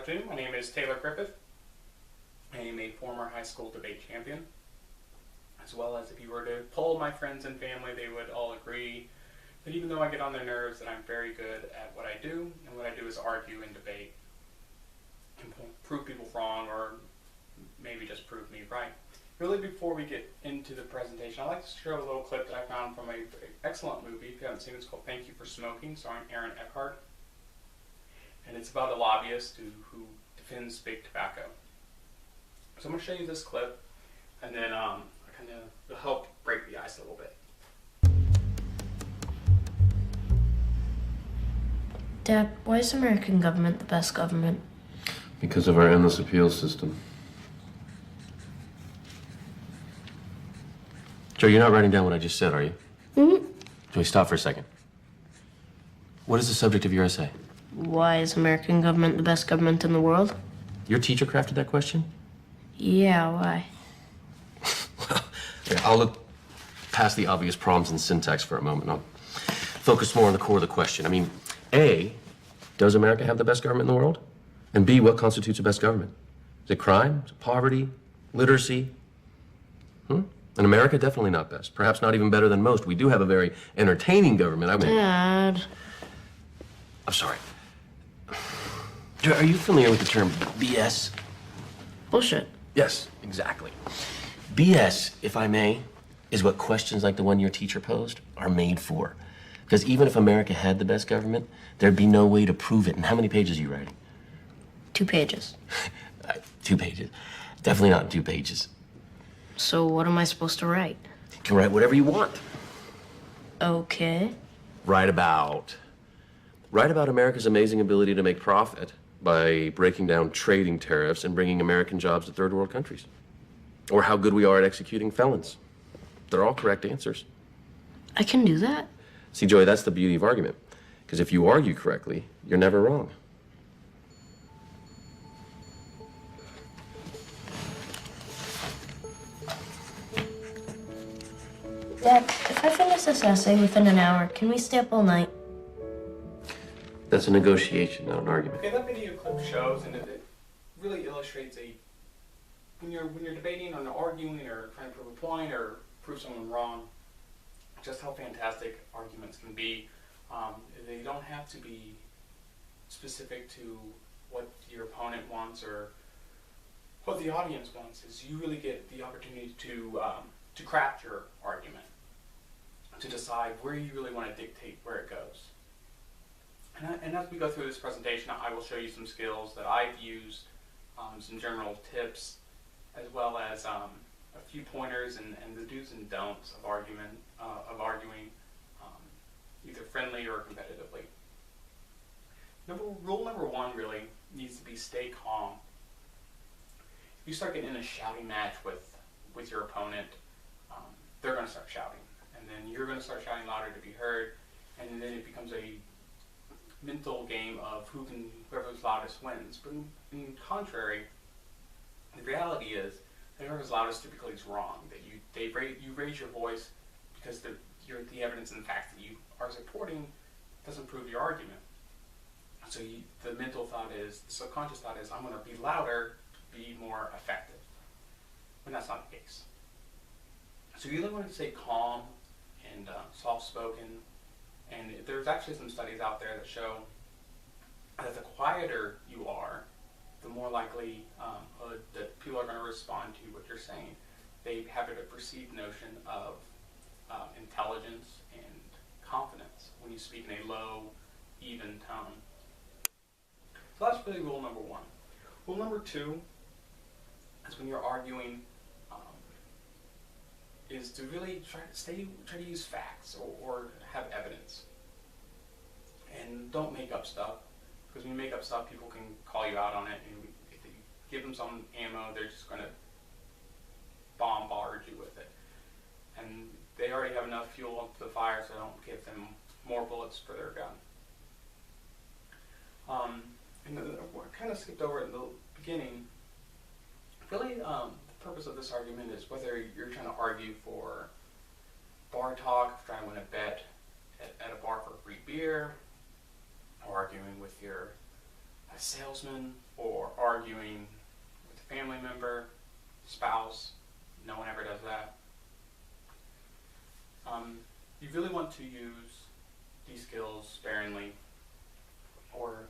afternoon. My name is Taylor Griffith. I am a former high school debate champion, as well as if you were to poll my friends and family, they would all agree that even though I get on their nerves, that I'm very good at what I do, and what I do is argue and debate and prove people wrong, or maybe just prove me right. Really, before we get into the presentation, I'd like to show a little clip that I found from an excellent movie. If you haven't seen it, it's called Thank You for Smoking, starring Aaron Eckhart. And it's about a lobbyist who defends big tobacco. So I'm going to show you this clip, and then I kind of will help break the ice a little bit. Dad, why is American government the best government? Because of our endless appeals system. Joe, you're not writing down what I just said, are you? Mm-hmm. Joey, stop for a second. What is the subject of your essay? Why is American government the best government in the world? Your teacher crafted that question? Yeah, why? Well, yeah, I'll look past the obvious problems in syntax for a moment. I'll focus more on the core of the question. I mean, A, does America have the best government in the world? And B, what constitutes the best government? Is it crime? Is it poverty? Literacy? In America, definitely not best. Perhaps not even better than most. We do have a very entertaining government. I mean, Dad. I'm sorry. Joe, are you familiar with the term BS? Bullshit. Yes, exactly. BS, if I may, is what questions like the one your teacher posed are made for. Because even if America had the best government, there'd be no way to prove it. And how many pages are you writing? 2 pages. 2 pages. Definitely not 2 pages. So what am I supposed to write? You can write whatever you want. Okay. Write about America's amazing ability to make profit by breaking down trading tariffs and bringing American jobs to third world countries. Or how good we are at executing felons. They're all correct answers. I can do that? See, Joey, that's the beauty of argument. Because if you argue correctly, you're never wrong. Dad, if I finish this essay within an hour, can we stay up all night? That's a negotiation, not an argument. Okay, that video clip shows, and it really illustrates when you're debating or arguing or trying to prove a point or prove someone wrong, just how fantastic arguments can be. They don't have to be specific to what your opponent wants or what the audience wants. Is you really get the opportunity to craft your argument, to decide where you really want to dictate where it goes. And as we go through this presentation, I will show you some skills that I've used, some general tips, as well as a few pointers and the do's and don'ts of arguing either friendly or competitively. Rule number 1 really needs to be stay calm. If you start getting in a shouting match with your opponent, they're going to start shouting, and then you're going to start shouting louder to be heard, and then it becomes a mental game of whoever's loudest wins. But in contrary, the reality is that whoever's loudest typically is wrong. That you raise your voice because the evidence and the facts that you are supporting doesn't prove your argument. So the subconscious thought is, I'm going to be louder to be more effective. When that's not the case. So you really want to stay calm and soft-spoken. And there's actually some studies out there that show that the quieter you are, the more likely that people are going to respond to what you're saying. They have a perceived notion of intelligence and confidence when you speak in a low, even tone. So that's really rule number 1. Rule number 2 is when you're arguing, is to really try to use facts or have evidence. And don't make up stuff, because when you make up stuff, people can call you out on it, and if you give them some ammo, they're just going to bombard you with it. And they already have enough fuel up to the fire, so don't give them more bullets for their gun. And I kind of skipped over at the beginning. Really, the purpose of this argument is whether you're trying to argue for bar talk, trying to win a bet at a bar for free beer, or arguing with your salesman, or arguing with a family member, spouse. No one ever does that. You really want to use these skills sparingly, or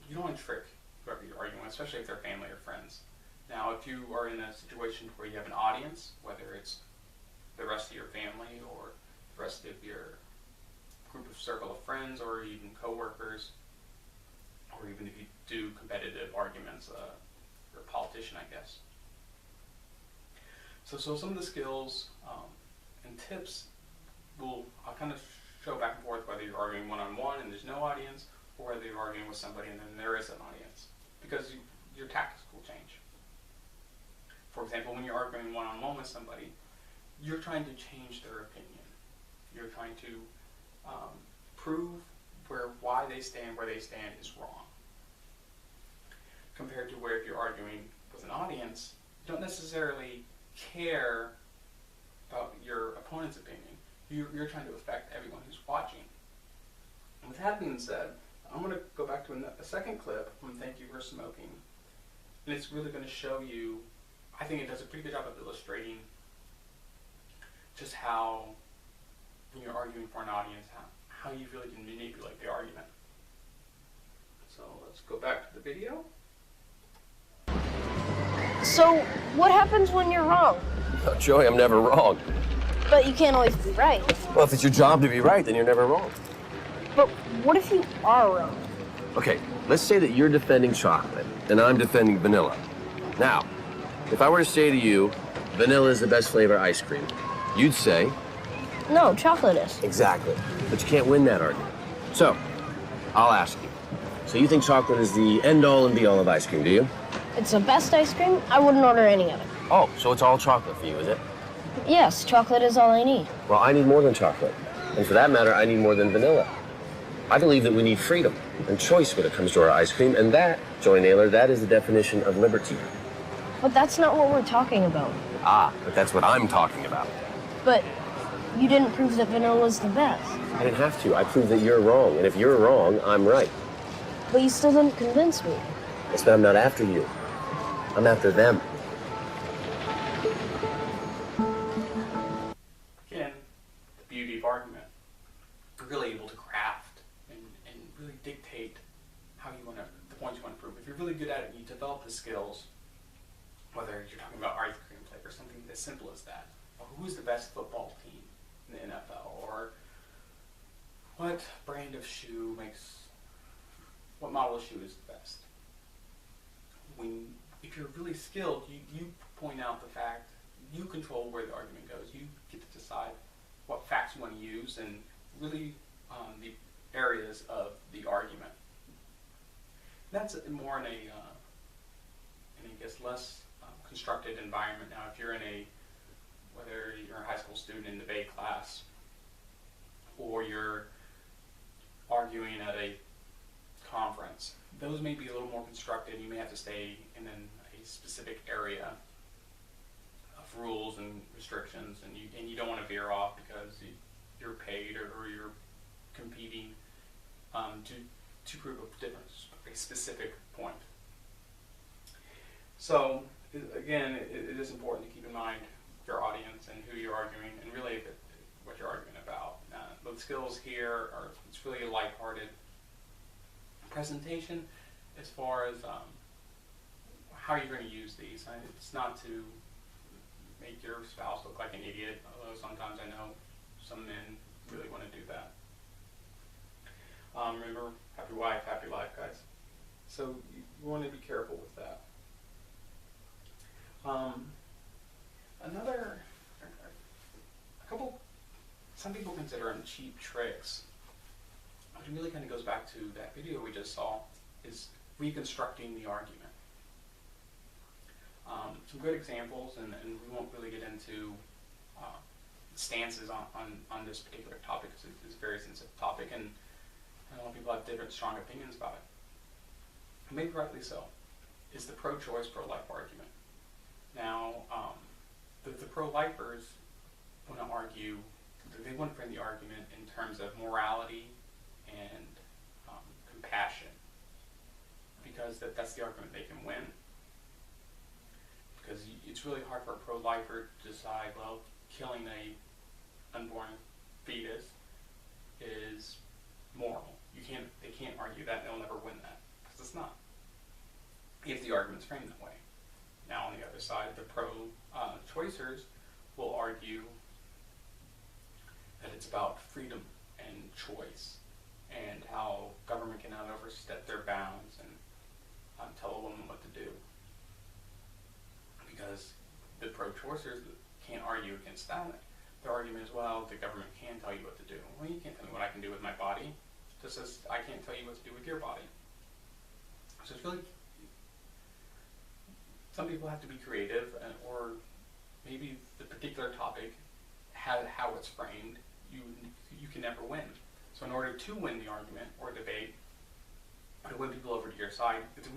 you don't want to trick whoever you're arguing with, especially if they're family or friends. Now, if you are in a situation where you have an audience, whether it's the rest of your family or the rest of your group of circle of friends or even coworkers, or even if you do competitive arguments, you're a politician, I guess. So some of the skills and tips I'll kind of show back and forth whether you're arguing one-on-one and there's no audience, or whether you're arguing with somebody and then there is an audience, because your tactics will change. For example, when you're arguing one-on-one with somebody, you're trying to change their opinion. You're trying to prove why they stand where they stand is wrong. Compared to where if you're arguing with an audience, you don't necessarily care about your opponent's opinion. You're trying to affect everyone who's watching. And with that being said, I'm going to go back to a second clip from Thank You for Smoking. And it's really going to show you, I think it does a pretty good job of illustrating just how, when you're arguing for an audience, how you really can manipulate the argument. So let's go back to the video. So, what happens when you're wrong? Oh, Joey, I'm never wrong. But you can't always be right. Well, if it's your job to be right, then you're never wrong. But what if you are wrong? Okay, let's say that you're defending chocolate and I'm defending vanilla. Now, if I were to say to you, vanilla is the best flavor ice cream, you'd say, No, chocolate is. exactly. But you can't win that argument. So, I'll ask you. So you think chocolate is the end-all and be-all of ice cream, do you? It's the best ice cream. I wouldn't order any of it. Oh, so it's all chocolate for you, is it? Yes, chocolate is all I need. Well, I need more than chocolate. And for that matter, I need more than vanilla. I believe that we need freedom and choice when it comes to our ice cream, and that, Joy Naylor, that is the definition of liberty. But that's not what we're talking about. Ah, but that's what I'm talking about. But you didn't prove that vanilla is the best. I didn't have to. I proved that you're wrong, and if you're wrong, I'm right. But you still didn't convince me. It's that I'm not after you. I'm after them. Again, the beauty of argument. You're really able to craft and really dictate how you want to, the points you want to prove. If you're really good at it and you develop the skills, whether you're talking about ice cream flavor, something as simple as that, or who's the best football team in the NFL, or what brand of shoe what model of shoe is the best. If you're really skilled, you point out the fact, you control where the argument goes. You get to decide what facts you want to use and really the areas of the argument. That's more in a, I guess, less constructed environment. Now, if you're whether you're a high school student in debate class, or you're arguing at a conference, those may be a little more constructed. You may have to stay in a specific area of rules and restrictions, and you don't want to veer off because you're paid or you're competing to prove a specific point. So again, it is important to keep in mind your audience and who you're arguing, and really what you're arguing about. The skills here it's really a lighthearted presentation as far as how you're going to use these. It's not to make your spouse look like an idiot, although sometimes I know some men really want to do that. Remember, happy wife, happy life, guys. So you want to be careful with that. Some people consider them cheap tricks, but it really kind of goes back to that video we just saw, is reconstructing the argument. Some good examples, and we won't really get into stances on this particular topic, because it's a very sensitive topic, and a lot of people have different strong opinions about it. And maybe rightly so. Is the pro-choice, pro-life argument. Now, the pro-lifers want to argue, they want to frame the argument in terms of morality and compassion. because that's the argument they can win. Because it's really hard for a pro-lifer to decide, well, killing a unborn fetus is moral. They can't argue that, and they'll never win that, because it's not. If the argument's framed that way. Now, on the other side, the pro-choicers will argue that it's about freedom and choice, and how government cannot overstep their bounds and tell a woman what to do. Because the pro-choicers can't argue against that. Their argument is, well, the government can tell you what to do. Well, you can't tell me what I can do with my body, just as I can't tell you what to do with your body. So it's really, some people have to be creative, or maybe the particular topic, how it's framed, you can never win. So in order to win the argument or debate, or to win people over to your side, it's